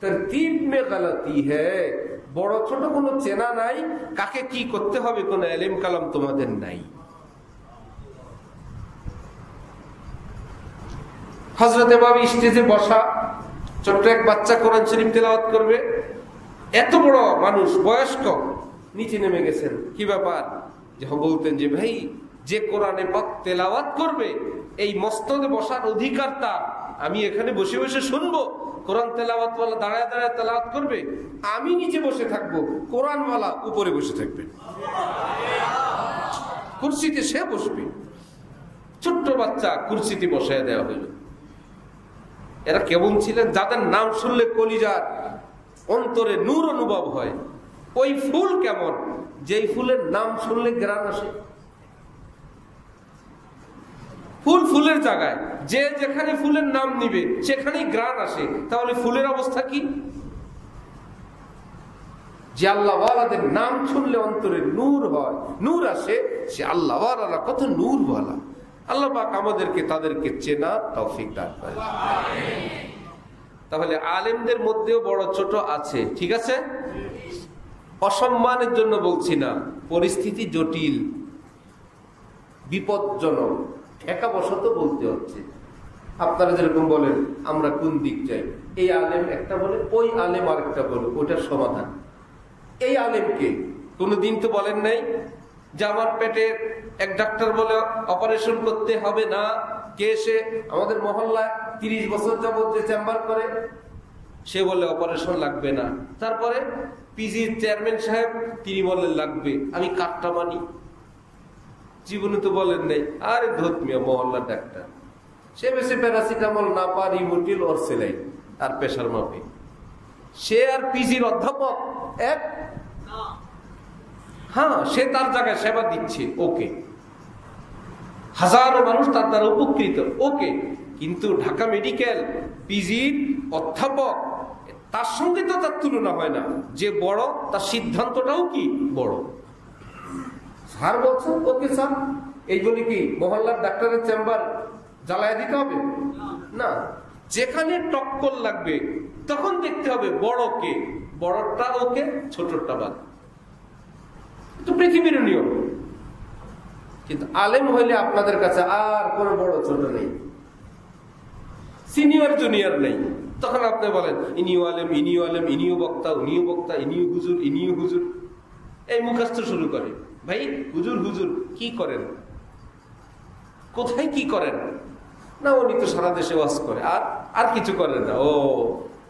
तरतीब में गलती है। বড় ছোট কোনো চেনা নাই, কাকে কি করতে হবে কোনো ইলম কালাম তোমাদের নাই। হযরত ইমাম স্টেজে বসা, ছোট্ট এক বাচ্চা কোরআন শরীফ তেলাওয়াত করবে, এত বড় মানুষ বয়স্ক নিচে নেমে গেছেন। কি ব্যাপার? যে বলতেন যে ভাই, যে কোরআনে পাক তেলাওয়াত করবে এই মসনদে বসার অধিকার তার। আমি এখানে বসে বসে শুনবো, কোরআন তেলাওয়াতওয়ালা দাঁড়ায় দাঁড়ায় তেলাওয়াত করবে, আমি নিচে বসে থাকবো, কোরআনওয়ালা উপরে বসে থাকবে, কুরসিতে সে বসবে। ছোট্ট বাচ্চা কুরসিতে বসায় দেওয়া হইল। এরা কেমন ছিলেন? যাদের নাম শুনলে কলিজার অন্তরে নূর অনুভব হয়। ওই ফুল কেমন? যেই ফুলের নাম শুনলে ঘ্রাণ আসে। ফুল ফুলের জায়গায় যে যেখানে ফুলের নাম নিবে সেখানেই ঘ্রাণ আসে। তাহলে ফুলের অবস্থা কি? যে আল্লাহওয়ালাদের নাম শুনলে অন্তরে নূর হয়, নূর আসে, সে আল্লাহওয়ালা কত নূরওয়ালা। আল্লাহ পাক আমাদেরকে তাদেরকে চেনা তৌফিক দান করেন। তাহলে আলেমদের মধ্যেও বড় ছোট আছে, ঠিক আছে? অসম্মানের জন্য বলছি না, পরিস্থিতি জটিল, বিপজ্জনক, ঠেকা বসত বলতে হচ্ছে। আপনারা যেরকম বলেন আমরা কোন দিক চাই, এই আলেম একটা বলে, ওই আলেম আরেকটা বলে, ওটার সমাধান। এই আলেমকে কোনদিন তো বলেন নাই যে আমার পেটে এক ডাক্তার বলে অপারেশন করতে হবে না। কে সে? আমাদের মহল্লায় 30 বছর যাবত যে চেম্বার করে, সে বলে অপারেশন লাগবে না। তারপরে পিজির চেয়ারম্যান সাহেব, তিনি বলেন লাগবে। আমি কাটটা মানি? জীবনে তো বলেন নাই। আরে ধোত মিয়া, মহল্লার ডাক্তার, সে বেশি প্যারাসিটামল না পার ইমোটিল ওর সেলাই আর প্রেশার মাপে। সে আর পিজির অধ্যাপক এক? হ্যাঁ, সে তার জায়গায় সেবা দিচ্ছে, ওকে। হাজারো মানুষ তার দ্বারা উপকৃত, ওকে। কিন্তু ঢাকা মেডিকেল পিজির অধ্যাপক, তার সঙ্গে তো তার তুলনা হয় না। যে বড় তার সিদ্ধান্তটাও কি বড়। স্যার বলছেন ওকে স্যার, এই বলে কি মহল্লার ডাক্তারের চেম্বার জ্বালায় দিতে হবে? না, যেখানে টক্কর লাগবে তখন দেখতে হবে বড় কে, বড়টা ওকে, ছোটটা বাদ। তো পৃথিবীর নিয়ম। কিন্তু আলেম হইলে আপনাদের কাছে আর কোনো বড় ছোট নেই, সিনিয়র জুনিয়র নেই। তখন আপনি বলেন ইনিও আলেম, ইনিও আলেম, ইনিও বক্তা, উনিও বক্তা, ইনিও হুজুর, ইনিও হুজুর, এই মুখস্থ শুরু করে। ভাই হুজুর হুজুর কি করেন? কোথায় কি করেন? না উনি তো সারা দেশে ওয়াজ করে, আর কিছু করেন না। ও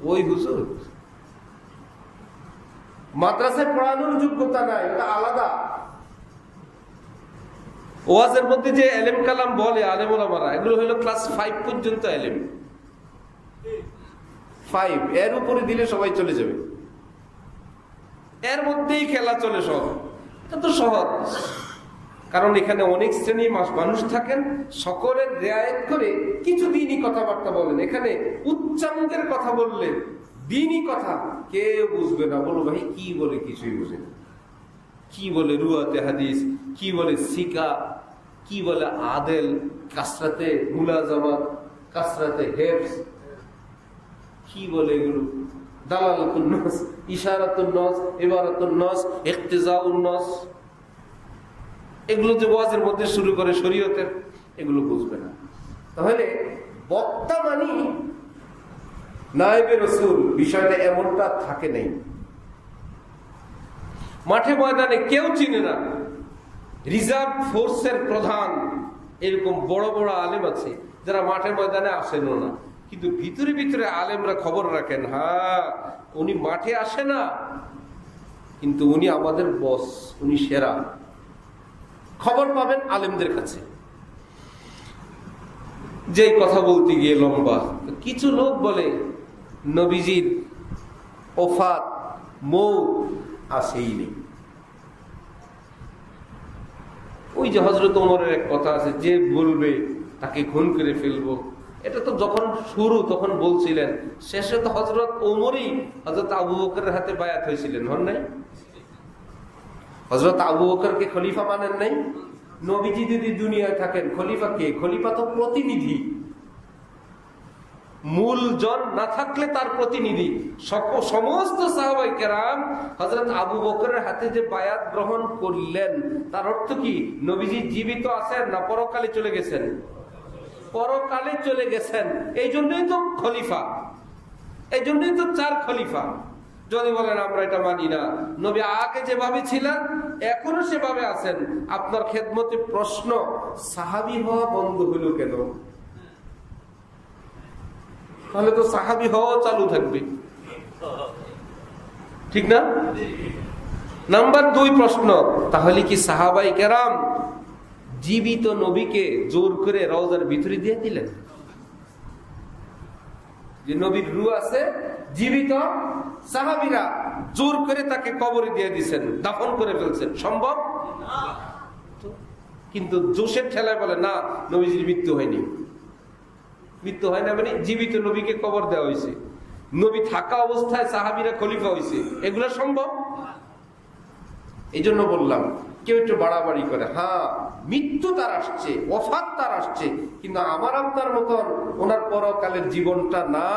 ওই হুজুর। মাদ্রাসায় পড়ানোর যোগ্যতা নাই, ওটা আলাদা। ওয়াজের মধ্যে যে এলেম কালাম বলে আলেম ওলামারা, এগুলো হলো ক্লাস 5 পর্যন্ত এলেম। 5 এর উপরে দিলে সবাই চলে যাবে, এর মধ্যেই খেলা চলে। সব এটা তো সহজ, কারণ এখানে অনেক শ্রেণী মানুষ থাকেন, সকলের রিয়ায়েত করে কিছু দিনই কথাবার্তা বলেন। এখানে উচ্চাঙ্গের কথা বললে, দিনই কথা কেউ বুঝবে না। বলো ভাই কি বলে? কিছুই বুঝে না। কি বলে রুয়াতে হাদিস, কি বলে সিকা, কি বলে আদেল, কাসরাতে মুলাজামাত, কাসরাতে হেফজ, কি বলে এগুলো, দালালাতুন নাস, ইশারাতুন নাস, ইবারাতুন নাস, ইক্তিজাউন নাস, এগুলো যে ওয়াজের মধ্যে শুরু করে শরীয়তের, এগুলো বুঝবে না। তাহলে বক্তা মানি নায়েবে রাসূল, বিষয়টা এমনটা থাকে নাই। মাঠে ময়দানে কেউ চিনে না, রিজার্ভ ফোর্সের প্রধান, এরকম বড় বড় আলেম আছে যারা মাঠে ময়দানে আসেন না, কিন্তু ভিতরে ভিতরে আলেমরা খবর রাখেন, হ্যাঁ উনি মাঠে আসে না কিন্তু উনি আমাদের বস, উনি সেরা। খবর পাবেন আলেমদের কাছে। যে কথা বলতে গিয়ে লম্বা, কিছু লোক বলে নবীজির ওফাত মৌত আসেই নেই। ওই যে হযরত ওমরের এক কথা আছে, যে বলবে তাকে খুন করে ফেলবো। এটা তো যখন শুরু তখন বলছিলেন, শেষে তো হযরত ওমরই হযরত আবু বকরের হাতে বায়াত হয়েছিলেন, হন নাই? হযরত আবু বকরকে খলিফা মানেন নাই? নবীজি যদি দুনিয়ায় থাকেন, খলিফা কে? খলিফা তো প্রতিনিধি। মূলজন না থাকলে তার প্রতিনিধি। সমস্ত সাহাবায়ে কেরাম হযরত আবু বকরের হাতে যে বায়াত গ্রহণ করলেন, তার অর্থ কি? নবীজি জীবিত আছেন না পরকালে চলে গেছেন? পরকালে চলে গেছেন। এই জন্যই তো খলিফা, এই জন্যই তো 4 খলিফা। যদি বলেন আমরা এটা মানি না, নবী আগে যেভাবে ছিলেন এখনো সেভাবে আছেন, আপনার খেদমতে প্রশ্ন, সাহাবী হওয়া বন্ধ হলো কেন? তাহলে তো সাহাবী হওয়া চালু থাকবে, ঠিক না? নাম্বার 2 প্রশ্ন, তাহলে কি সাহাবায়ে কেরাম জীবিত নবীকে জোর করে রওজার ভিতরে দিয়ে দিলেন? যে নবীর রূহ আছে জীবিত, সাহাবীরা জোর করে তাকে কবরে দিয়ে দিয়েছেন, দাফন করে ফেলছেন, সম্ভব? কিন্তু জোশের ঠেলায় বলে না, নবীজির মৃত্যু হয়নি। মৃত্যু হয় না মানে জীবিত নবীকে কবর দেওয়া হয়েছে, নবী থাকা অবস্থায় সাহাবীরা খলিফা হয়েছে, এগুলো সম্ভব? এই জন্য বললাম, কেউ একটু বাড়াবাড়ি করে, হ্যাঁ মৃত্যু তার আসছে, ওফাত তার আসছে, কিন্তু আমার আপনার মতন ওনার পরকালের জীবনটা না,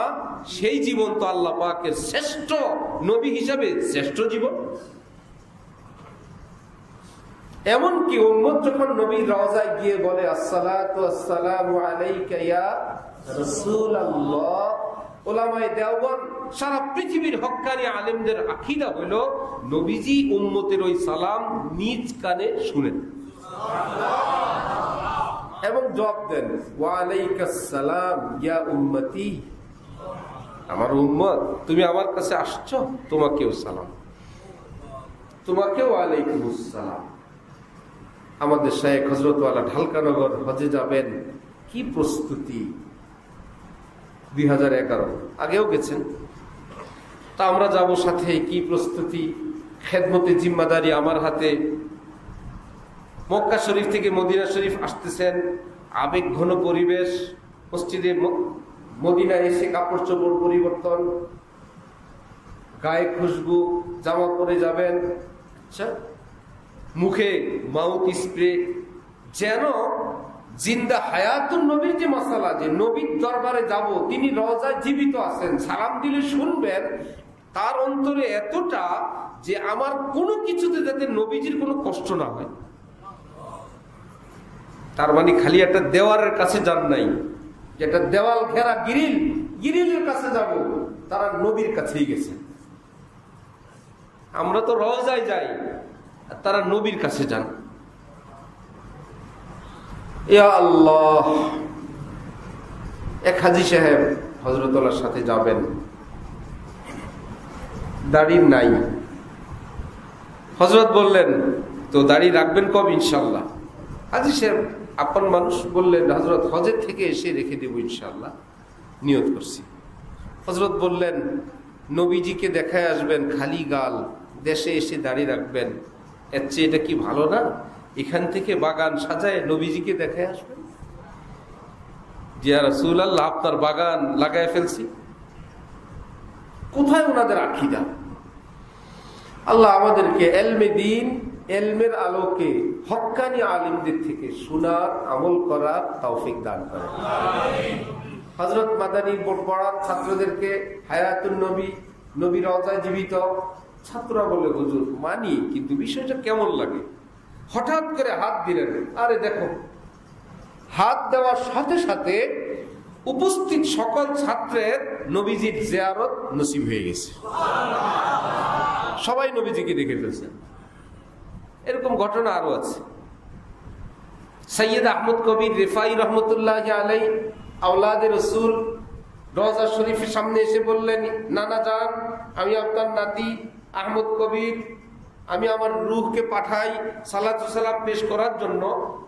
সেই জীবন তো আল্লাহ পাকের শ্রেষ্ঠ নবী হিসাবে শ্রেষ্ঠ জীবন। এমনকি উম্মত যখন নবীর রওজায় গিয়ে বলে আসসালাতু আসসালামু আলাইকা ইয়া রাসূলুল্লাহ, উলামায়ে দেওবন্দ সারা পৃথিবীর হক্কানি আলেমদের আকীদা হলো নবীজি উম্মতের ওই সালাম নিজ কানে শুনেন এবং জবাব দেন ওয়া আলাইকাস সালাম ইয়া উম্মতি, আমার উম্মত তুমি আমার কাছে আসছো, তোমাকেও সালাম, তোমাকেও ওয়ালাইকুমুস সালাম। আমাদের শায়েখ হযরত ওয়ালা ঢালকানগর হজে যাবেন, কি প্রস্তুতি! 2011 আগেও গেছেন, তা আমরা যাব সাথে, কি প্রস্তুতি! খেদমতে জিম্মাদারি আমার হাতে। মক্কা শরীফ থেকে মদিনা শরীফ আসতেছেন, আবেগ ঘন পরিবেশ, মসজিদে মদিনা এসে কাপড় চোপড় পরিবর্তন, গায়ে খুশবু, জামা পরে যাবেন, আচ্ছা মুখে মাউথ স্প্রে, যেন জিন্দা হায়াতুন নবীর যে মাসালা, যে নবীর দরবারে যাব, তিনি রওজায় জীবিত আছেন, সালাম দিলে শুনবেন, তার অন্তরে এতটা যে আমার কোনো কিছুতে যাতে নবীজির কোনো কষ্ট না হয়। তার মানে খালি একটা দেওয়ালের কাছে যান নাই, যেটা দেওয়াল ঘেরা গিরিলের কাছে যাব, তারা নবীর কাছেই গেছে। আমরা তো রওজায় যাই, তারা নবীর কাছে যান। ইয়া আল্লাহ! এক হাজী সাহেব হযরতুল্লাহর সাথে যাবেন, দাড়ি নাই। হযরত বললেন, তো দাড়ি রাখবেন কবে? ইনশাআল্লাহ। হাজী সাহেব আপন মানুষ, বললেন, হযরত হজের থেকে এসে রেখে দেব ইনশাআল্লাহ, নিয়ত করছি। হযরত বললেন, নবীজিকে দেখায় আসবেন খালি গাল, দেশে এসে দাড়ি রাখবেন, এর চেয়ে এটা কি ভালো না? এখান থেকে বাগান সাজায় নবীজিকে দেখায় আসবেন। জিয়া রাসূলুল্লাহ, আপনার বাগান লাগায় ফেলছি। কোথায় ওনাদের আকীদা! আল্লাহ আমাদেরকে এলমে দ্বীন, এলমের আলোকে হক্কানি আলিমদের থেকে শোনার, আমল করার তৌফিক দান করেন। হযরত মাদানী পড়ান ছাত্রদেরকে হায়াতুন নবী, নবী রওজায় জীবিত। ছাত্ররা বলে, হুজুর মানি, কিন্তু বিষয়টা কেমন লাগে? হঠাৎ করে হাত দিলেন, আরে দেখো, হাত দেওয়ার সাথে সাথে উপস্থিত সকল ছাত্রের নবীজির জিয়ারত নসিব হয়ে গেছে, সবাই নবীজিকে দেখে ফেলছেন। এরকম ঘটনা আরো আছে। সৈয়দ আহমদ কবির রিফাই রহমতুল্লাহি আলাইহি আওলাদে রাসূল রওজা শরীফের সামনে এসে বললেন, নানা জান, আমি আপনার নাতি আহমদ কবির, আমি আমার রূহকে পাঠাই সালাতু সালাম পেশ করার জন্য,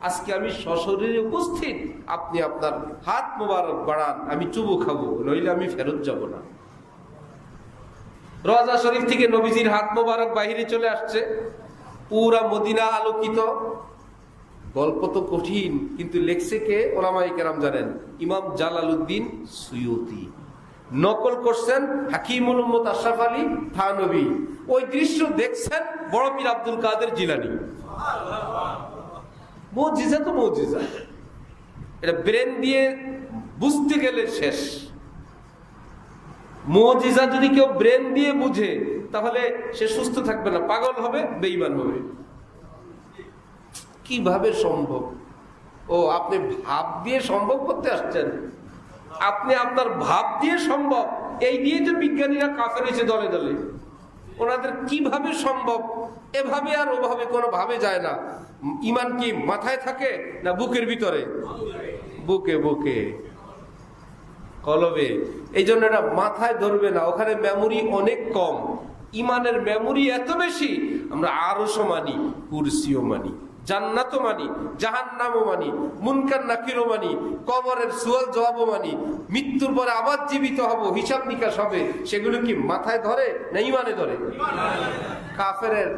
আজকে আমি সশরীরে উপস্থিত, আপনি আপনার হাত মোবারক বাড়ান, আমি চুমু খাবো, নইলে আমি ফেরত যাব না। রওজা শরীফ থেকে নবীজির হাত মোবারক বাহিরে চলে আসছে, পুরা মদিনা আলোকিত। গল্প তো কঠিন, কিন্তু লেখছে কে? ওলামায়ে কেরাম জানেন, ইমাম জালালউদ্দিন সুয়ুতি। নকল করছেন হাকিমুল উম্মত আশরাফ আলী থানভী। ওই দৃশ্য দেখছেন বড় পীর আব্দুল কাদের জিলানী। মুজিজা তো মুজিজা, এটা ব্রেন দিয়ে বুঝতে গেলে শেষ। মুজিজা যদি কেউ ব্রেন দিয়ে বুঝে তাহলে সে সুস্থ থাকবে না, পাগল হবে, বেঈমান হবে। কিভাবে সম্ভব? ও আপনি ভাব দিয়ে সম্ভব করতে আসছেন? আপনি আপনার ভাব দিয়ে সম্ভব, এই দিয়ে যে বিজ্ঞানীরা কাফের হয়েছে দলে দলে। ওনাদের কিভাবে সম্ভব? এভাবে আর ওভাবে কোনো ভাবে যায় না। ইমান কি মাথায় থাকে না বুকের ভিতরে? বুকে, বুকে, কলবে। এই জন্য এটা মাথায় ধরবে না, ওখানে মেমোরি অনেক কম। ইমানের মেমোরি এত বেশি, আমরা আরশও মানি, কুরসিও মানি, জান্নাতও মানি, জাহান্নামও মানি, মুনকার নাকিরও মানি, কবরের সুয়াল জবাবও মানি, মৃত্যুর পরে আবার জীবিত হব, হিসাব নিকাশ হবে। সেগুলো কি মাথায় ধরে না ইমানে ধরে? কাফেরের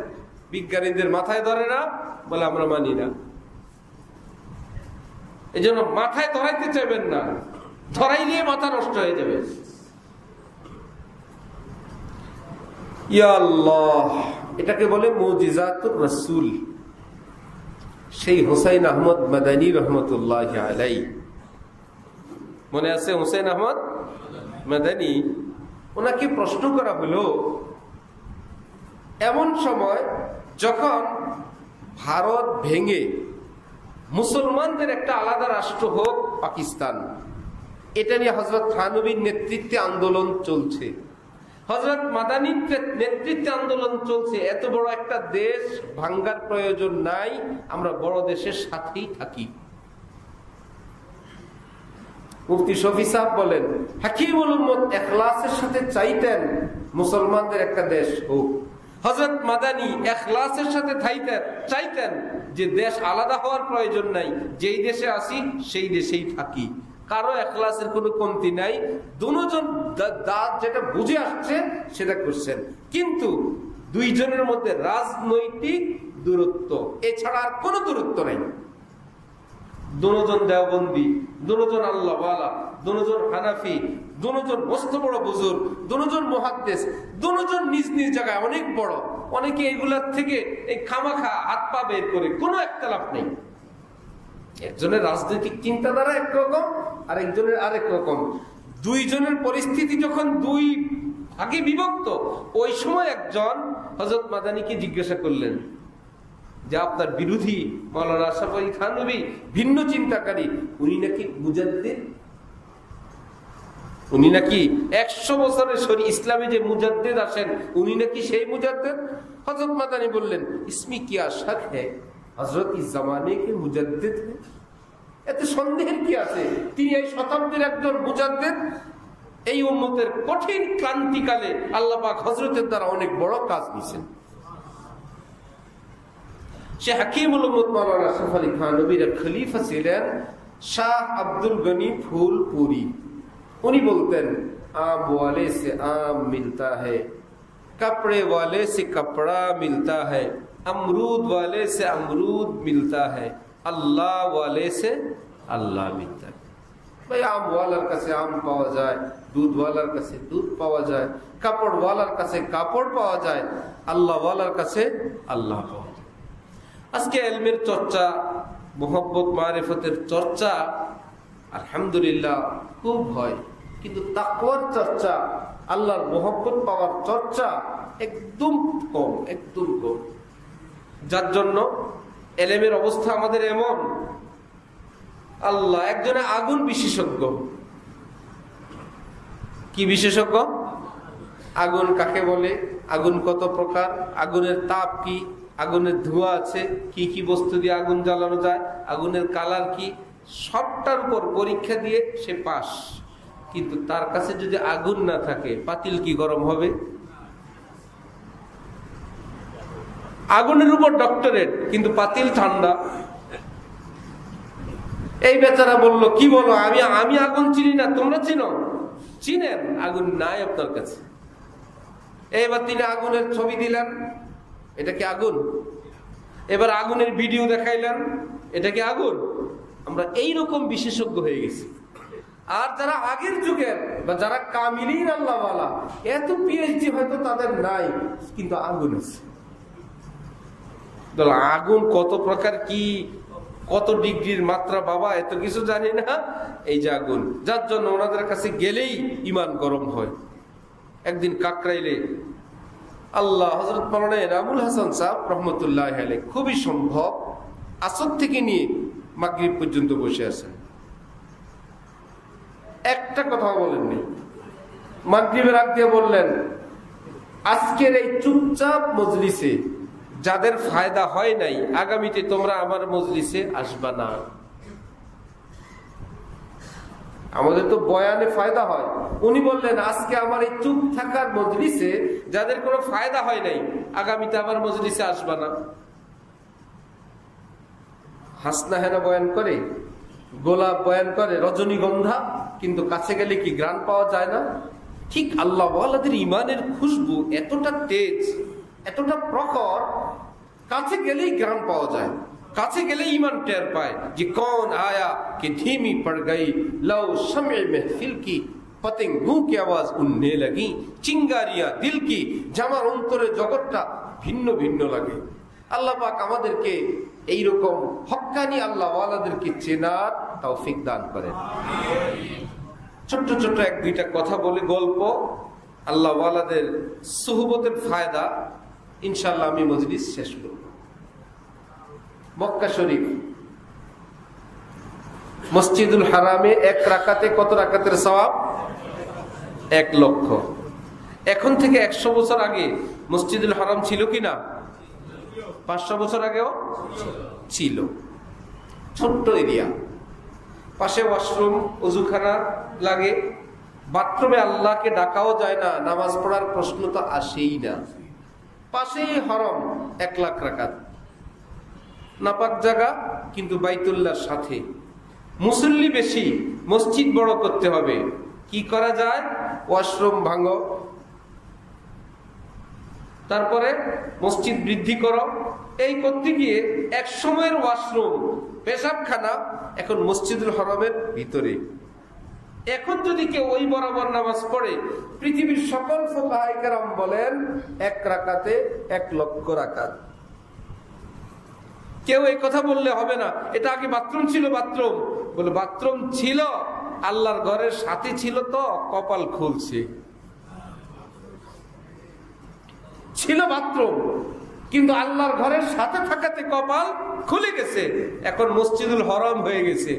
বিজ্ঞানীদের মাথায় ধরে না বলে আমরা মানি না। এই জন্য মাথায় ধরাইতে চাইবেন না, ধরাই নিয়ে মাথা নষ্ট হয়ে যাবে। ইয়া আল্লাহ, এটাকে বলে মুজিজাতুর রাসূল। সেই হুসাইন আহমদ মাদানী রহমতুল্লাহ আলাই, মনে আছে? হুসাইন আহমদ মাদানী, ওনাকে প্রশ্ন করা হলো এমন সময় যখন ভারত ভেঙে মুসলমানদের একটা আলাদা রাষ্ট্র হোক পাকিস্তান, এটা নিয়ে হযরত থানবীর নেতৃত্বে আন্দোলন চলছে, হযরত মাদানীর নেতৃত্বে আন্দোলন চলছে। এত বড় একটা দেশ ভাঙ্গার প্রয়োজন নাই, আমরা বড় দেশের সাথেই থাকি। মুফতি শফি সাহেব বলেন, হাকিমুল উম্মত ইখলাসের সাথে চাইতেন মুসলমানদের একটা দেশ হোক। হযরত মাদানী ইখলাসের সাথে চাইতেন যে দেশ আলাদা হওয়ার প্রয়োজন নাই, যেই দেশে আসি সেই দেশেই থাকি, কারো ইখলাসের কোনো কমতি নাই। দুজন যেটা বুঝে আসছে সেটা করছেন, কিন্তু দুইজনের মধ্যে রাজনৈতিক দূরত্ব এছাড়া আর কোনো দূরত্ব নাই। দুজন দেওবন্দি, দুজন আল্লাহওয়ালা, দুজন হানাফি, দুজন মস্ত বড় বুজুর্গ, দুজন মুহাদ্দিস, দুজন নিজ নিজ জায়গায় অনেক বড়। অনেকে এগুলার থেকে এই খামাখা হাত পা বের করে, কোনো একতলাপ নেই। একজনের রাজনৈতিক চিন্তাধারা একরকম, আর একজনের আরেক রকম। দুইজনের পরিস্থিতি যখন দুই ভাগে বিভক্ত, ওই সময় একজন হযরত মাদানীকে জিজ্ঞাসা করলেন যে আপনার বিরোধী মাওলানা আশরাফ আলী থানভী ভিন্ন চিন্তাকারী, উনি নাকি মুজাদ্দিদ, উনি নাকি 100 বছরের ইসলামে যে মুজাদ্দিদ আসেন উনি নাকি সেই মুজাদ্দিদ। হযরত মাদানী বললেন, ইসমি কিয়া শক है, হযরত ইস জামানে কে মুজাদ্দিদ हैं। এতে সন্দেহের কি আছে? তিনি এই শতাব্দীর একজন মুজাদ্দিদ। এই উম্মতের কঠিন ক্রান্তিকালে আল্লাহ পাক হযরতের দ্বারা অনেক বড় কাজ নিয়েছেন। সে হাকিমুল উম্মত মাওলানা আশরাফ আলী থানভীর খলিফা ছিলেন শাহ আব্দুল গনি ফুলপুরি। উনি বলতেন, आम वाले से आम मिलता है, कपड़े वाले से कपड़ा मिलता है, अमरूद वाले से अमरूद मिलता है, अल्लाह वाले से अल्लाह मिलता है। भाई आम वालार काছে आम পাওয়া যায়, দুধ ওয়ালার কাছে দুধ পাওয়া যায়, কাপড় ওয়ালার কাছে কাপড় পাওয়া যায়, আল্লাহ ওয়ালার কাছে আল্লাহ পাওয়া যায়। আজকে ইলমের চর্চা, মুহাব্বত মারিফতের চর্চা আলহামদুলিল্লাহ খুব হয়, কিন্তু তাকওয়ার চর্চা, আল্লাহর মুহাব্বত পাওয়ার চর্চা একদম কম, একদম কম। যার জন্য ইলমের অবস্থা আমাদের এমন, আল্লাহ একজনে আগুন বিশেষজ্ঞ। কি বিশেষজ্ঞ? আগুন কাকে বলে, আগুন কত প্রকার, আগুনের তাপ কি, আগুনের ধোঁয়া আছে, কি কি বস্তু দিয়ে আগুন জ্বালানো যায়, আগুনের কালার কি, সবটার উপর পরীক্ষা দিয়ে সে পাস। কিন্তু তার কাছে যদি আগুন না থাকে, পাতিল কি গরম হবে? আগুনের উপর ডক্টরেট, কিন্তু পাতিল ঠান্ডা। এই বেচারা বলল, কি বলো, আমি আগুন চিনি না, তোমরা চিনো? চিনেন, আগুন নাই আপনার কাছে। এবার তিনি আগুনের ছবি দিলেন, এটা কি আগুন? এবার আগুনের ভিডিও দেখাইলেন, এটা কি আগুন? আমরা এইরকম বিশেষজ্ঞ হয়ে গেছি। আর যারা আগের যুগের বা যারা কামিলিন আল্লাহওয়ালা, এত পিএইচডি হয়তো তাদের নাই, কিন্তু আগুন আছে। আগুন কত প্রকার, কি কত ডিগ্রির মাত্রা, বাবা এত কিছু জানি না। এই যে আগুন, যার জন্য ওনাদের কাছে গেলেই ইমান গরম হয়। একদিন কাকরাইলে আল্লাহ হযরত মাওলানা এনামুল হাসান সাহেব রহমতুল্লাহ আলাইহি খুবই সম্ভব আসর থেকে নিয়ে মাগরিব পর্যন্ত বসে আছেন, একটা কথা বলেননি। মাগরিবের আগ দিয়ে বললেন, আজকের এই চুপচাপ মজলিসে যাদের ফায়দা হয় নাই, আগামীতে তোমরা আমার মজলিসে আসবা না। আমাদের তো বয়ানে ফায়দা হয়, উনি বললেন আজকে আমার এই চুপ থাকার মজলিসে যাদের কোনো ফায়দা হয় নাই, আগামীতে আমার মজলিসে আসবা না। হাসনা হেনা বয়ান করে, গোলাপ বয়ান করে, রজনীগন্ধা, কিন্তু কাছে গেলে কি ঘ্রাণ পাওয়া যায় না? ঠিক আল্লাহ ওয়ালাদের ইমানের খুশবু এতটা তেজ, এতটা প্রখর, কাছে গেলেই ঘ্রাণ পাওয়া যায়, কাছে গেলে ইমান টের পায় যে কौन आया कि धीमी पड़ गई लो शम्ए महफिल की पतंगों की आवाज उड़ने लगी चिंगारियां दिल की জামার অন্তরে জগৎটা ভিন্ন ভিন্ন লাগে। আল্লাহ পাক আমাদেরকে এই রকম হক্কানি আল্লাহ ওয়ালাদেরকে চেনার তৌফিক দান করেন। ছোট্ট ছোট্ট এক দুইটা কথা বলে গল্প আল্লাহ ওয়ালাদের সুহবতের ফায়দা ইনশাআল্লাহ আমি মজলিস শেষ করব। মক্কা শরীফ মসজিদুল হারামে এক রাকাতে কত রাকাতের সওয়াব? 1 লক্ষ। এখন থেকে 100 বছর আগে মসজিদুল হারাম ছিল কিনা? 500 বছর আগেও ছিল। ছোট্ট এরিয়া, পাশে ওয়াশরুম, ওযুখানা লাগে, বাথরুমে আল্লাহকে ডাকাও যায় না, নামাজ পড়ার প্রশ্ন তো আসেই না। পাশেই হরম, 1 লাখ রাকাত, নাপাক জায়গা কিন্তু বাইতুল্লাহর সাথে, মুসল্লি বেশি, মসজিদ বড় করতে হবে, কি করা যায়? ওয়াশরুম ভাঙো, তারপরে মসজিদ বৃদ্ধি করো। এই করতে গিয়ে এক সময়ের ওয়াশরুম, পেশাবখানা এখন মসজিদুল হরমের ভিতরে। এখন যদি কেউ ওই বরাবর নামাজ পড়ে, পৃথিবীর সকল ফুকাহায়ে কেরাম বলেন 1 রাকাতে 1 লক্ষ রাকাত। কেউ এই কথা বললে হবে না, এটা আগে বাথরুম ছিল। বাথরুম বলে বাথরুম ছিল, আল্লাহর ঘরের সাথে ছিল তো কপাল খুলছে। ছিল বাথরুম, কিন্তু আল্লাহর ঘরের সাথে থাকাতে কপাল খুলে গেছে, এখন মসজিদুল হরম হয়ে গেছে।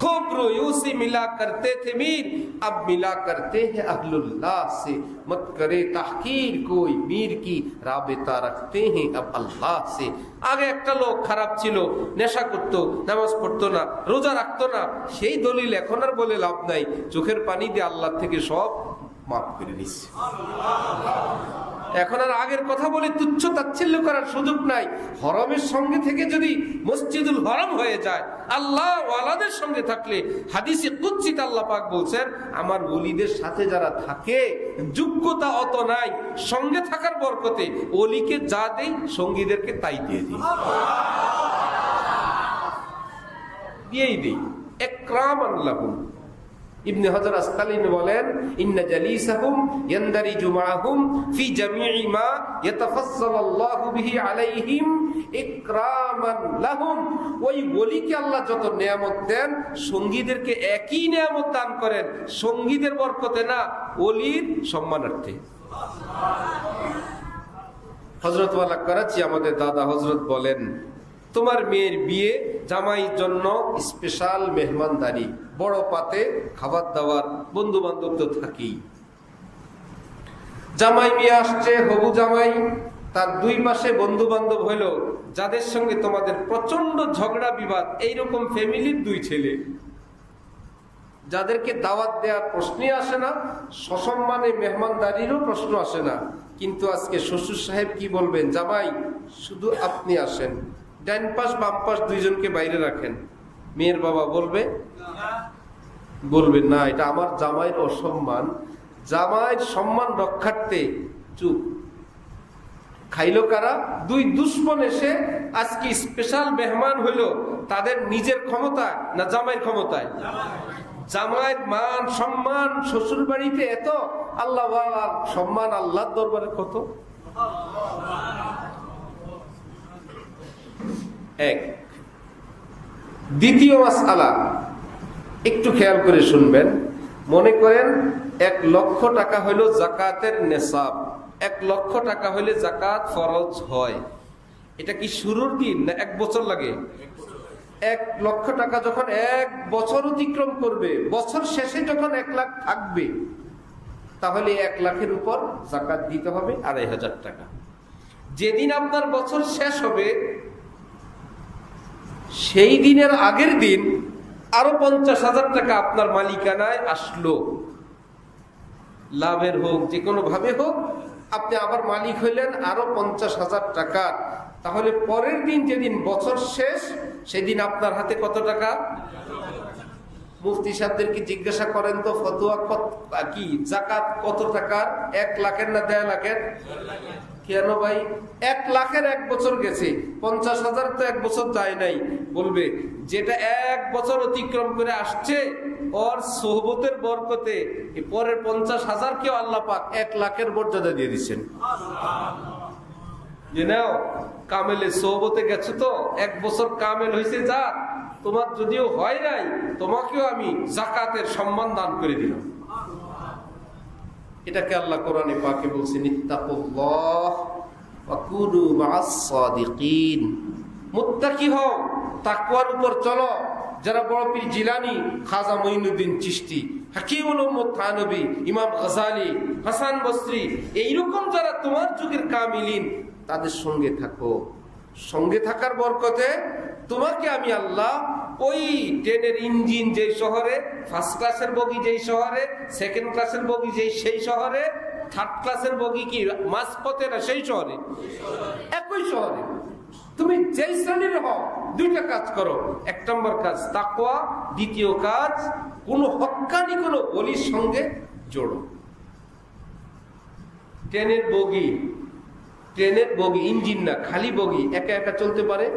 खोबरो यूसी मिला करते थे मीर, अब मिला करते हैं अहलुल्लाह से, मत करे तहकीर कोई मीर की, राबिता रखते हैं अब अल्लाह से। আগে একটা লোক খারাপ ছিল, নেশা করত, নামাজ পড়তো না, রোজা রাখতো না, সেই দলিল এখন আর বলে লাভ নাই, চোখের পানি দিয়ে আল্লাহ থেকে সব মাফ করে দিচ্ছে। এখন আর আগের কথা বলে তুচ্ছ তাচ্ছিল্য করার সুযোগ নাই। হরমের সঙ্গে থেকে যদি মসজিদুল হরম হয়ে যায়, আল্লাহ ওয়ালাদের সঙ্গে থাকলে, হাদিসে কুদসিতে আল্লাহ পাক বলছেন, আমার ওলিদের সাথে যারা থাকে, যোগ্যতা অত নাই, সঙ্গে থাকার বরকতে ওলিকে যা দেই সঙ্গীদেরকে তাই দিয়ে দিই, দিয়েই দিই। ইকরামান লাহুম। ইবনে হাজার আসকালানী বলেন, ইন্না জালিসাহুম ইয়ানদারিজু মাআহুম ফি জামিই মা ইয়াতাফাজ্জালুল্লাহু বিহি আলাইহিম ইকরামান লাহুম। ওই ওলিকে আল্লাহ যত নিয়ামত দেন, সঙ্গীদেরকে একই নিয়ামত দান করেন, সঙ্গীদের বরকতে না, ওলির সম্মানার্থে। হযরত ওয়ালা করাচি আমাদের দাদা হযরত বলেন, তোমার মেয়ের বিয়ে, জামাইয়ের জন্য স্পেশাল মেহমানদারি, বড় পাতে খাবার দাবার, বন্ধু বান্ধব তো থাকেই। জামাই বিয়ে আসছে, হবু জামাই, তার 2 পাশে বন্ধু বান্ধব হইল, যাদের সঙ্গে তোমাদের প্রচন্ড ঝগড়া বিবাদ, এইরকম ফ্যামিলির 2 ছেলে, যাদেরকে দাওয়াত দেওয়ার প্রশ্নই আসে না, সসম্মানে মেহমানদারিরও প্রশ্ন আসে না। কিন্তু আজকে শ্বশুর সাহেব কি বলবেন, জামাই শুধু আপনি আসেন, ডান পাশ বাম পাশ 2 জনকে বাইরে রাখেন। মেয়ের বাবা বলবে না, এটা আমার জামাইয়ের অসম্মান, জামাইয়ের সম্মান রক্ষার্থে চুপ। খাইলো কারা? 2 দুশ্মন এসে আজকে স্পেশাল মেহমান হইল, তাদের নিজের ক্ষমতায় না জামাইয়ের ক্ষমতায়? জামাইয়ের মান সম্মান শ্বশুর বাড়িতে এত, আল্লাহ ওয়ালার সম্মান আল্লাহর দরবারে কত। এক। দ্বিতীয় মাসআলা একটু খেয়াল করে শুনবেন। মনে করেন 1 লক্ষ টাকা হইল যাকাতের নেসাব। 1 লক্ষ টাকা হইলে যাকাত ফরজ হয়। এটা কি শুরুর দিন না 1 বছর লাগে? 1 লক্ষ টাকা যখন 1 বছর অতিক্রম করবে, বছর শেষে যখন 1 লাখ থাকবে, তাহলে 1 লাখের উপর যাকাত দিতে হবে 2500 টাকা। যেদিন আপনার বছর শেষ হবে সেই দিনের আগের দিন আরো 50,000 টাকা আপনার মালিকানায় আসলো, লাভের হোক যে কোনো ভাবে হোক, আপনি আবার মালিক হইলেন আরো 50,000 টাকা। তাহলে পরের দিন যেদিন বছর শেষ, সেদিন আপনার হাতে কত টাকা? মুফতি সাহেবদেরকে জিজ্ঞাসা করেন তো, ফতোয়া কি যাকাত কত টাকার? 1 লাখের না 1.5 লাখের? কেন ভাই? 1 লাখের 1 বছর গেছে, 50,000 তো 1 বছর যায় নাই। বলবে যেটা 1 বছর অতিক্রম করে আসছে, ওর সোহবতের বরকতে পরের 50,000 কেও আল্লাহ পাক 1 লাখের মর্যাদা দিয়ে দিচ্ছেন। যে নাও কামেলে সোহবতে গেছে তো 1 বছর কামেল হয়েছে, যা তোমার যদিও হয় নাই, তোমাকেও আমি যাকাতের সম্মান দান করে দিলাম। এটাকে আল্লাহ কোরআনে পাকে বলছেন, ইত্তাকুল্লাহ ওয়া কুনু মা'আস সাদিকিন। মুত্তাকি হও, তাকওয়ার উপর চলো। যারা বড় পীর জিলানী, খাজা মঈনুদ্দিন চিশতি, হাকিমুল উম্মত থানবী, ইমাম গাযালি, হাসান বসরি, এইরকম যারা তোমার যুগের কামিলিন, তাদের সঙ্গে থাকো। সঙ্গে থাকার বরকতে তোমাকে আমি আল্লাহ ওই ট্রেনের ইঞ্জিন যেই শহরে, ফার্স্ট ক্লাসের বগি যেই শহরে, সেকেন্ড ক্লাসের বগি সেই শহরে, থার্ড ক্লাসের বগি কি মাঝপথে না সেই শহরে, একই শহরে তুমি যেই শ্রেণীর হও, 2টা কাজ করো। 1 নম্বর কাজ তাকওয়া, দ্বিতীয় কাজ কোন হক্কানি কোন ওলির সঙ্গে জোড়ো। ট্রেনের বগি ইঞ্জিন না, খালি বগি একা একা চলতে পারে?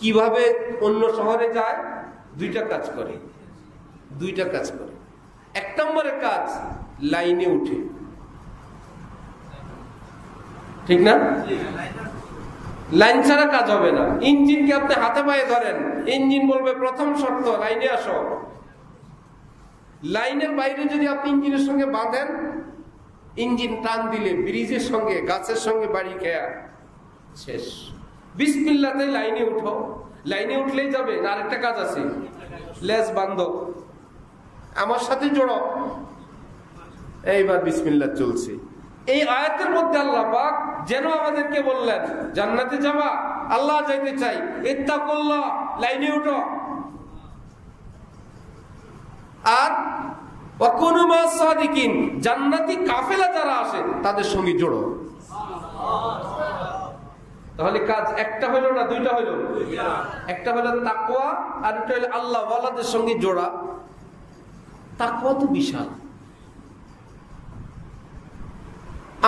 কিভাবে অন্য শহরে যায়? 2টা কাজ করে। 1 নম্বরের কাজ লাইনে উঠে, ঠিক না? লাইন ছাড়া কাজ হবে না। ইঞ্জিনকে আপনি হাতে পায়ে ধরেন, ইঞ্জিন বলবে প্রথম শর্ত লাইনে আসো। লাইনের বাইরে যদি আপনি ইঞ্জিনের সঙ্গে বাঁধেন, ইঞ্জিন টান দিলে ব্রিজের সঙ্গে গাছের সঙ্গে বাড়ি খেয়া শেষ। বিসমিল্লাতে লাইনে উঠো। লাইনে উঠলেই যাবে না, আরেকটা কাজ আছে, লেজ বান্ধো, আমার সাথে জোড়ো। এইবার বিসমিল্লাহ চলছে। এই আয়াতের মধ্যে আল্লাহ পাক যেন আমাদেরকে বললেন, জান্নাতে যাবা, আল্লাহ যাইতে চাই, ইত্তাকুল্লাহ, লাইনে উঠো। আর ওয়া কুনু মা'আস সাদিকিন, জান্নাতি কাফেলা যারা আসে তাদের সঙ্গে জোড়ো। তাহলে কাজ একটা হইল না 2টা হইল? একটা হলো তাকওয়া, আর একটা হলো আল্লাহ ওয়ালাদের সঙ্গে জোড়া। তাকওয়া তো বিশাল।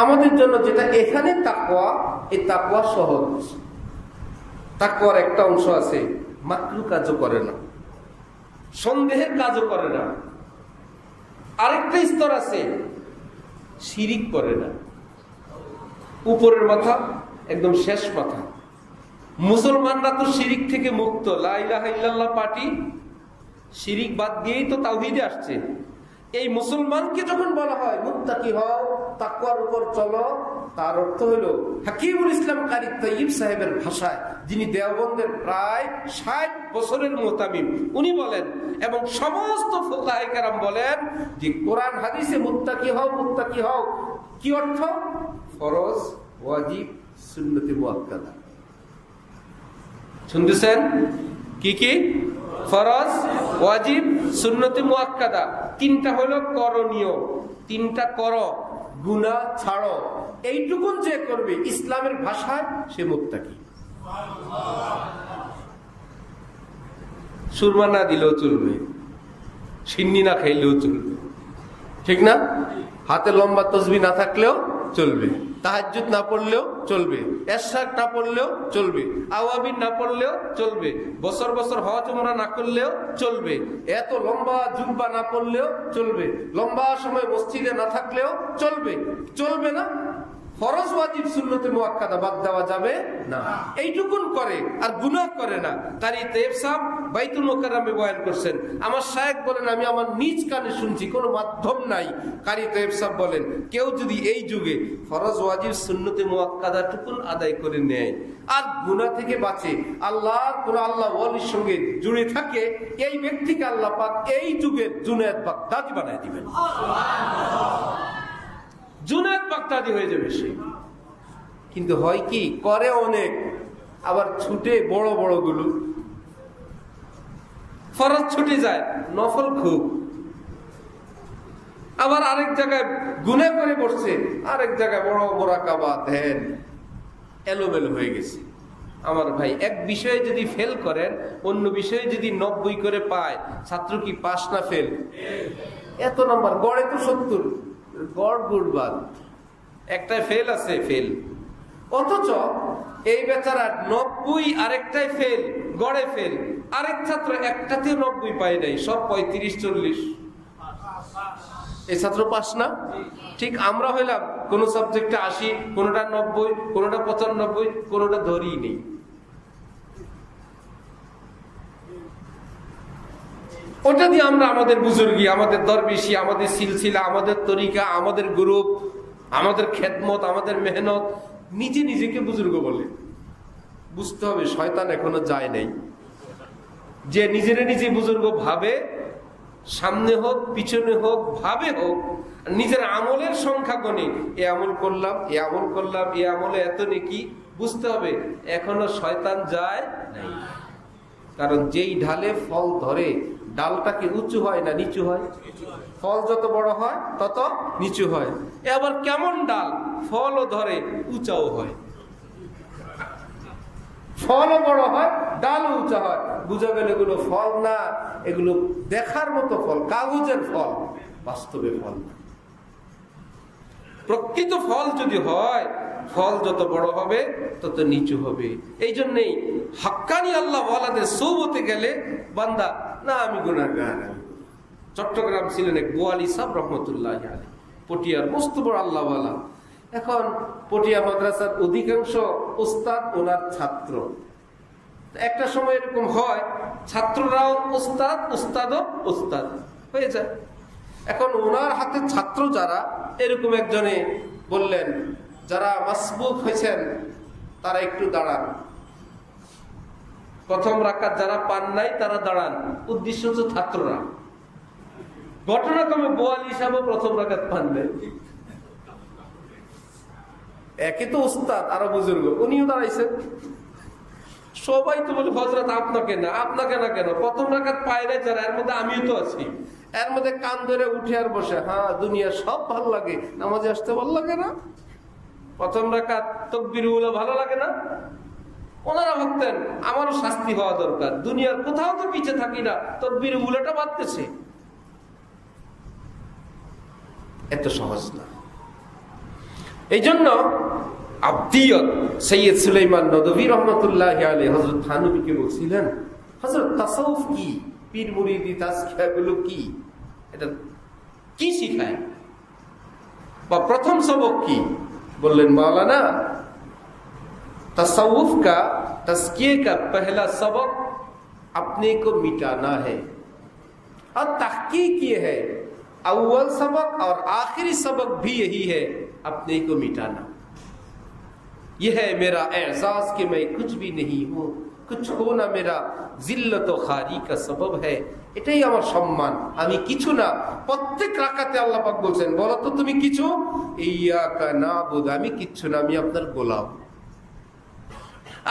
আমাদের জন্য যেটা এখানে তাকওয়া, এই তাকওয়া সহজ। তাকওয়ার একটা অংশ আছে, মাকরু কাজও করে না, সন্দেহের কাজও করে না। আরেকটা স্তর আছে, শিরিক করে না। উপরের মাথা, একদম শেষ মাথা। মুসলমানরা তো শিরিক থেকে মুক্ত, লা ইলাহা ইল্লাল্লাহ পাটি, শিরিক বাদ দিয়েই তো তাওহীদে আসছে। এই মুসলমানকে যখন বলা হয় মুত্তাকি হও, তাকওয়ার উপর চলো, তার অর্থ হলো হাকিমুল ইসলাম কারি তাইয়িব সাহেবের ভাষায়, যিনি দেওবন্দের প্রায় 60 বছরের মুতামিম, উনি বলেন, এবং সমস্ত ফুকাহায়ে কেরাম বলেন যে কোরআন হাদিসে মুত্তাকি হও কি অর্থ? ফরজ, ওয়াজিব, সুন্নতে মুআক্কাদা। শুনতেছেন? কি? ফরজ, ওয়াজিব, সুন্নতে মুআক্কাদা। 3টা হলো করণীয়, 3টা করো, গুনাহ ছাড়ো। এইটুকুন যে করবে ইসলামের ভাষায় সে মুত্তাকি। সুরমা না দিলেও চলবে, সিন্নি না খাইলেও চলবে, ঠিক না? হাতে লম্বা তসবিহ না থাকলেও চলবে, তাহাজ্জুদ না পড়লেও চলবে, এশরাক না পড়লেও চলবে, আওয়াবিন না পড়লেও চলবে, বছর বছর হজ উমরা না করলেও চলবে, এত লম্বা জুব্বা না পড়লেও চলবে, লম্বা সময় মসজিদে না থাকলেও চলবে। চলবে না? ফরজ ওয়াজিব সুন্নতে মুআক্কাদা বাদ দেওয়া যাবে না। এইটুকুন করে আর গুনাহ করে না। কারি তাইয়েব সাহেব বাইতুল মুকাররমে বয়ান করছেন, আমার শায়েখ বলেন আমি আমার নিজ কানে শুনছি, কোনো মাধ্যম নাই। কারি তাইয়েব সাহেব বলেন কেউ যদি এই যুগে ফরজ ওয়াজিব সুন্নতে মুআক্কাদা টুকুন আদায় করে নেয় আর গুনাহ থেকে বাঁচে, আল্লাহর কোন আল্লাহ ওয়ালির সঙ্গে জুড়ে থাকে, এই ব্যক্তিকে আল্লাহ পাক এই যুগের জুনায়েদ বাগদাদি বানায় দিবেন। জুনায়েদ বাগদাদি হয়ে যাবে সে। কিন্তু হয় কি, করে অনেক, আবার ছুটে বড় বড় গুলো, ফরজ ছুটে যায়, নফল খুব, আবার আরেক জায়গায় গুনাহ করে বসছে, আরেক জায়গায় বড় মুরাকাবা ধ্যান, এলোমেলো হয়ে গেছে। আমার ভাই, এক বিষয়ে যদি ফেল করেন অন্য বিষয়ে যদি 90 করে পায়, ছাত্র কি পাস না ফেল? এত নাম্বার গড়ে তো 70, গড় গুড়বাদ, একটাই ফেল আছে, ফেল। অথচ এই বেচারা 90 আরেকটাই ফেল, গড়ে ফেল। আরেক ছাত্র একটাতেও 90 পায় নাই, সব 35-40। এই ছাত্র পাস না? ঠিক আমরা হইলাম কোন সাবজেক্টে 80, কোনটা 90, কোনটা 95, কোনটা ধরেই নেই। ওটা দিয়ে আমরা আমাদের বুজুর্গি, আমাদের দরবেশি, আমাদের সিলসিলা, আমাদের তরিকা, আমাদের গ্রুপ, আমাদের খেদমত, আমাদের মেহনত, নিজে নিজেকে বুজুর্গ বলে। বুঝতে হবে শয়তান এখনো যায় নাই। যে নিজের নিজে বুজুর্গ ভাবে, সামনে হোক পিছনে হোক, ভাবে হোক, নিজের আমলের সংখ্যা গণে, এ আমল করলাম, এ আমল করলাম, এ আমলে এত নেকি, বুঝতে হবে এখনো শয়তান যায় নাই। কারণ যেই ঢালে ফল ধরে, ডালটা কি উঁচু হয় না নিচু হয়? ফল যত বড় হয় তত নিচু হয়। এবার কেমন ডাল, ফলও ধরে উঁচাও হয়, ফলও বড় হয়, ডালও উঁচা হয়। বুঝা গেল এগুলো ফল না, এগুলো দেখার মতো ফল, কাগজের ফল, বাস্তবে ফল। প্রকৃত ফল যদি হয়, ফল যত বড় হবে তত নিচু হবে। এই জন্যই হাক্কানি আল্লাহ ওয়ালাদের সৌবতে গেলে বান্দা না আমি গুনাহগার। চট্টগ্রাম ছিলেন এক গোয়ালি সাহেব রহমতুল্লাহ আলাইহি, পটিয়ার মস্ত বড় আল্লাহ ওয়ালা। এখন পটিয়া মাদ্রাসার অধিকাংশ উস্তাদ ওনার ছাত্র। একটা সময় এরকম হয়, ছাত্ররাও উস্তাদ, উস্তাদও উস্তাদ হয়ে যায়। এখন ওনার হাতে ছাত্র যারা, এরকম একজনে বললেন যারা মাসবুক হয়েছেন তারা একটু দাঁড়ান, প্রথম রাকাত যারা পান নাই তারা দাঁড়ান। উদ্দেশ্য হচ্ছে ছাত্ররা। ঘটনাক্রমে বোয়ালি হিসাবে প্রথম রাকাত পান নাই, একে তো উস্তাদ আরো বুজুর্গ, উনিও দাঁড়াইছেন। সবাই তো বলে হযরত আপনাকে না, আপনাকে না কেন, প্রথম রাকাত পায় নাই যারা, এর মধ্যে আমিও তো আছি। এর মধ্যে কান ধরে উঠে আর বসে, হ্যাঁ দুনিয়া সব ভালো লাগে, নামাজে আসতে ভালো লাগে না, প্রথম রাকাত তাকবীর উলা ভালো লাগে না। ওনারা ভাবতেন আমারও শাস্তি হওয়া দরকার, দুনিয়ার কোথাও তো পিছিয়ে থাকি না, তাকবীর উলাটা বাড়তেছে। এত সহজ না। এই জন্য আব্দিয়ত সৈয়দ সুলাইমান নদভী রহমতুল্লাহি আলাইহি হযরত থানভীকে বলছিলেন, হযরত তাসাউফ কি, পীর মুরিদি তাজকিয়া গুলো কি, এটা কি শিখায়, বা প্রথম সবক কি? বললেন মাওলানা तसव्वुफ का, तज़किये का पहला सबक अपने को मिटाना है, और तहकीक ये है, अव्वल सबक और आखिरी सबक भी यही है, अपने को मिटाना। यह है मेरा एहसास कि मैं कुछ भी नहीं हूँ, कुछ होना मेरा जिल्लत व खारी का सबब है। এটাই আমার সম্মান, আমি কিছু না। প্রত্যেক রাকাতে আল্লাহ পাক বলছেন বলো তো তুমি কিছু, ইয়াকা নাবুদু, আমি কিচ্ছু না, আমি আপনার গোলাম।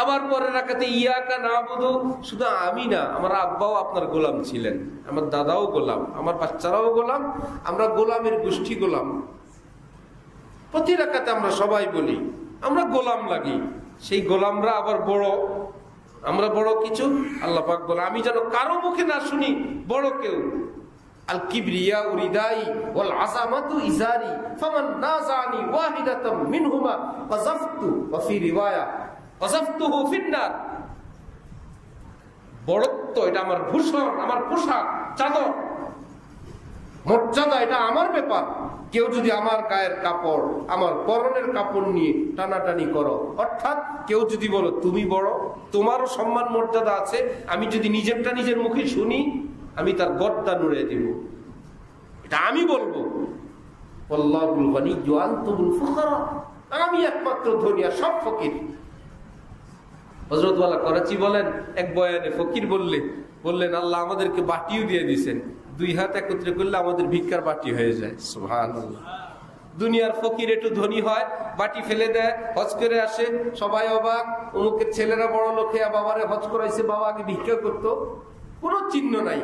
আবার পরের রাকাতে ইয়াকা নাবুদু, শুধু আমি না, আমার আব্বাও আপনার গোলাম ছিলেন, আমার দাদাও গোলাম, আমার বাচ্চারাও গোলাম, আমরা গোলামের গোষ্ঠী গোলাম। প্রতি রাকাতে আমরা সবাই বলি আমরা গোলাম লাগি, সেই গোলামরা আবার বড়, আমরা বড় কিছু। আল্লাহ পাক বলে আমি যেন কারো মুখে না শুনি বড় কেউ। আল কিবরিয়া উরিদাই ওয়াল আযামাতু ইজারি ফামান নাযানি ওয়াহিদাতাম মিনহুমা ফাযাফতু ওয়া ফি রিওয়ায়া ফাযাফতুহু ফিন্নার। বড়ত্ব এটা আমার ভূষণ, আমার পোশাক, চাদর, মর্যাদা এটা আমার ব্যাপার। কেউ যদি আমার গায়ের কাপড়, আমার পরনের কাপড় নিয়ে টানাটানি করো, অর্থাৎ কেউ যদি বলো তুমি বড়, তোমারও সম্মান মর্যাদা আছে, আমি যদি নিজেরটা নিজের মুখে শুনি, আমি তার গর্দা নুড়ে দিব, এটা আমি বলবো। আল্লাহুল গনিয়্যু ওয়া আনতুমুল ফুকারা, আমি একমাত্র ধনী আর সব ফকির। হযরত ওয়ালা করাচি বলেন, এক বয়ানে ফকির বললেন আল্লাহ আমাদেরকে বাটিও দিয়ে দিয়েছেন, দুই হাত একত্রে করলে আমাদের ভিক্ষার বাটি হয়ে যায়। সুবহানাল্লাহ। দুনিয়ার ফকির একটু ধনী হয়, বাটি ফেলে দেয়, হজ করে আসে, সবাই অবাক, অমুকের ছেলেরা বড় লোক হয়ে বাবারে হজ করাইছে, বাবা আগে ভিক্ষা করতো, কোনো চিহ্ন নাই।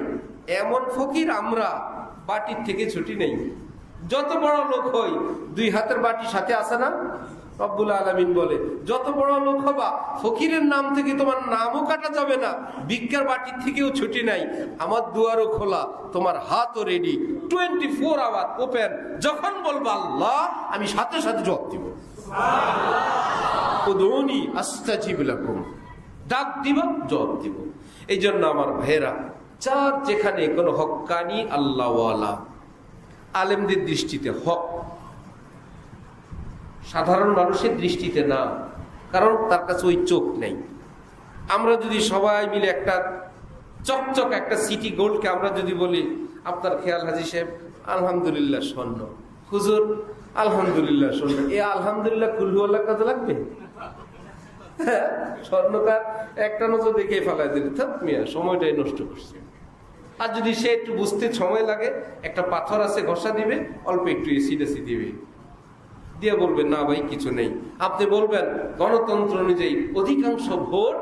এমন ফকির আমরা, বাটির থেকে ছুটি নেই। যত বড় লোক হই, দুই হাতের বাটি সাথে আসে না? রব্বুল আলামিন বলে যত বড় লোক হবা, ফকিরের নাম থেকে তোমার নামও কাটা যাবে না, ভিক্ষার বাটির থেকেও ছুটি নাই, আমার দুয়ারও খোলা, তোমার হাতও রেডি, 24 আওয়ার ওপেন। যখন বলবা আল্লাহ, আমি সাথে সাথে জবাব দিব। উদউনি আস্তাজিব লাকুম, ডাক দিব, জবাব দিব। এই জন্য আমার ভাইয়েরা, যার যেখানে কোনো হক্কানি আল্লাহওয়ালা আলেমদের দৃষ্টিতে হক, সাধারণ মানুষের দৃষ্টিতে না, কারণ তার কাছে ওই চোখ নেই। আমরা যদি সবাই মিলে একটা চকচক একটা সিটি গোল্ডকে আমরা যদি বলি আপনার খেয়াল হাজি সাহেব আলহামদুলিল্লাহ স্বর্ণ, হুজুর আলহামদুলিল্লাহ স্বর্ণ, এ আলহামদুলিল্লাহ কুলহুয়াল্লাহ কাজে লাগবে? স্বর্ণকার একটা নজর দেখে ফেলাই দিলে থাক মিয়া, সময়টাই নষ্ট করছে। আর যদি সে একটু বুঝতে সময় লাগে, একটা পাথর আছে ঘষা দিবে, অল্প একটু এসি দিবে, দিয়ে বলবেন না ভাই কিছু নেই। আপনি বলবেন গণতন্ত্র অনুযায়ী অধিকাংশ ভোট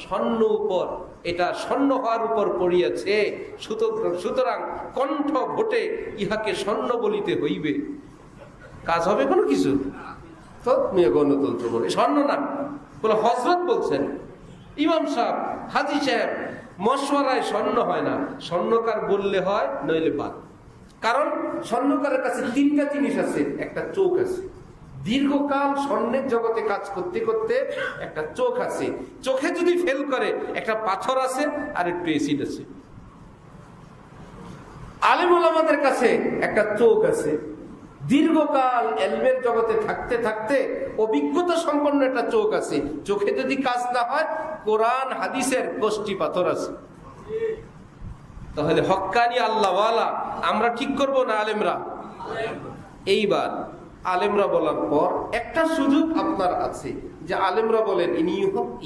স্বর্ণ উপর, এটা স্বর্ণ হওয়ার উপর পড়িয়াছে, সুতরাং কণ্ঠ ভোটে ইহাকে স্বর্ণ বলিতে হইবে। কাজ হবে কোনো কিছু? তো গণতন্ত্র বলে স্বর্ণ না বলে হযরত বলছেন, ইমাম সাহেব, হাজী সাহেব, মশওয়ারায় স্বর্ণ হয় না, স্বর্ণকার বললে হয়, নইলে বাদ। কারণ স্বর্ণকারের কাছে তিনটা জিনিস আছে, একটা চোখ আছে, দীর্ঘকাল স্বর্ণের জগতে কাজ করতে করতে একটা চোখ আছে, চোখে যদি ফেল করে একটা পাথর আছে আর একটু এসিড আছে। আলেম ওলামাদের কাছে একটা চোখ আছে, দীর্ঘকাল এলমের জগতে থাকতে থাকতে অভিজ্ঞতা সম্পন্ন একটা চোখ আছে, চোখে যদি কাজ না হয় কোরআন হাদিসের কষ্টি পাথর আছে। তাহলে হক্কানি আল্লাহওয়ালা আমরা ঠিক করব না আলেমরা? এইবার আলেমরা বলার পর একটা সুযোগ আপনার আছে যে আলেমরা বলেন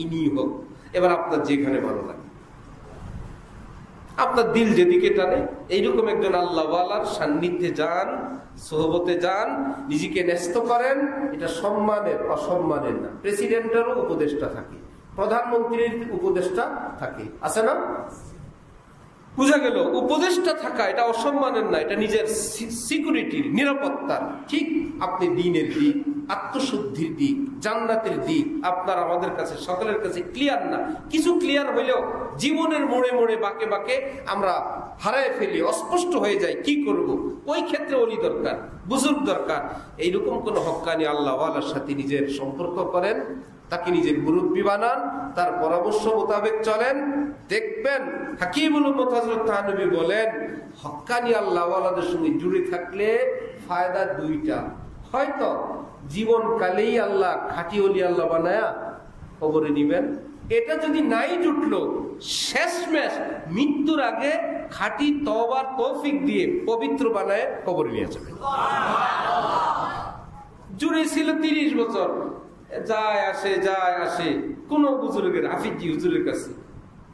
ইনি হোক, এবার আপনার যেখানে ভালো লাগে, আপনার দিল যেদিকে টানে, এইরকম একজন আল্লাহওয়ালার সান্নিধ্যে যান, সোহবতে যান, নিজেকে ন্যস্ত করেন। এটা সম্মানের, অসম্মানের না। প্রেসিডেন্টেরও উপদেষ্টা থাকে, প্রধানমন্ত্রীর উপদেষ্টা থাকে, আছে না? বুঝা গেল, উপদেষ্টা থাকা এটা অসম্মানের না, এটা নিজের সিকিউরিটির, নিরাপত্তার। ঠিক আপনি দ্বীনের দিক, আত্মশুদ্ধির দিক, জান্নাতের দিক আপনার আমাদের কাছে সকলের কাছে ক্লিয়ার না। কিছু ক্লিয়ার হইলেও জীবনের মোড়ে মোড়ে বাঁকে বাঁকে আমরা হারায় ফেলি, অস্পষ্ট হয়ে যায়, কি করব? ওই ক্ষেত্রে ওলি দরকার, বুজুর্গ দরকার। এইরকম কোন হক্কানি আল্লাহওয়ালার সাথে নিজের সম্পর্ক করেন, তাকে নিজের মুরব্বি বানান, তার পরামর্শ মোতাবেক চলেন, দেখবেন হাকিমুল উম্মত হযরত থানবী বলেন হক্কানি আল্লাহওয়ালাদের সঙ্গে জুড়ে থাকলে ফায়দা দুইটা। হয়তো জীবনকালেই আল্লাহ খাঁটি ওলি আল্লাহ বানায়া কবরে নিবেন, এটা যদি নাই জুটলো শেষমেশ মৃত্যুর আগে খাঁটি তওবার তৌফিক দিয়ে পবিত্র বানায় কবরে নিয়ে যাবেন। জুড়ে ছিল 30 বছর, যায় আসে কোন বুজুর্গের, হাফিজি হুজুরের কাছে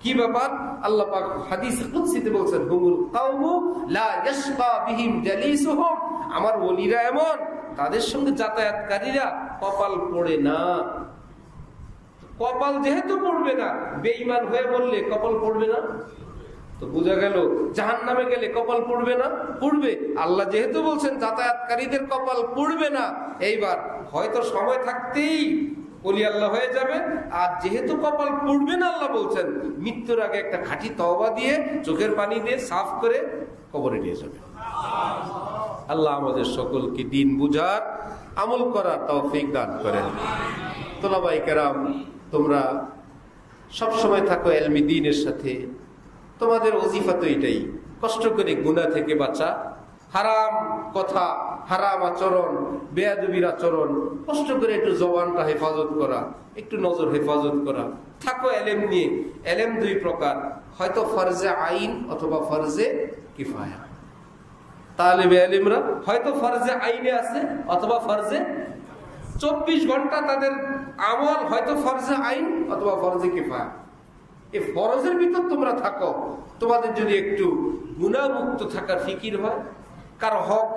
কি ব্যাপার? আল্লাহ পাক হাদিসে কুদসিতে বলছেন হুমুল কাওমু লা ইয়াশকা বিহিম জালিসুহুম, আমার ওলিরা এমন, তাদের সঙ্গে যাতায়াতকারীরা কপাল পড়ে না। কপাল যেহেতু পড়বে না, বেঈমান হয়ে বললে কপাল পড়বে না, তো বোঝা গেল জাহান্নামে গেলে কপাল পড়বে না, পড়বে। আল্লাহ যেহেতু বলছেন যাতায়াতকারীদের কপাল পড়বে না, এইবার হয়তো সময় থাকতেই ওলি আল্লাহ হয়ে যাবে। আর যেহেতু কপাল পড়বে না, আল্লাহ বলছেন মৃত্যুর আগে একটা খাঁটি তওবা দিয়ে চোখের পানি দিয়ে সাফ করে কবরে নিয়ে যাবে। আল্লাহ আমাদের সকলকে দিন বুঝার, আমল করার তৌফিক দান করেন। তোলাবাই কেরাম, তোমরা সবসময় থাকো এলমি দ্বীনের সাথে, তোমাদের ওজিফা তো এটাই, কষ্ট করে গুনাহ থেকে বাঁচা, হারাম কথা, হারাম আচরণ, বেয়াদবির আচরণ, কষ্ট করে একটু জবানটা হেফাজত করা, একটু নজর হেফাজত করা। থাকো এলেম নিয়ে। এলেম দুই প্রকার, হয়তো ফরজে আইন অথবা ফরজে কিফায়া। তালিবে ইলমরা হয়তো ফরজে আইনে আছে অথবা ফরজে 24 ঘন্টা তাদের আমল হয়তো ফরজে আইন অথবা ফরজে কিফায়া। এই ফরজের ভিতর তোমরা থাকো। তোমাদের যদি একটু গুনাহমুক্ত থাকার ফিকির হয়, কারো হক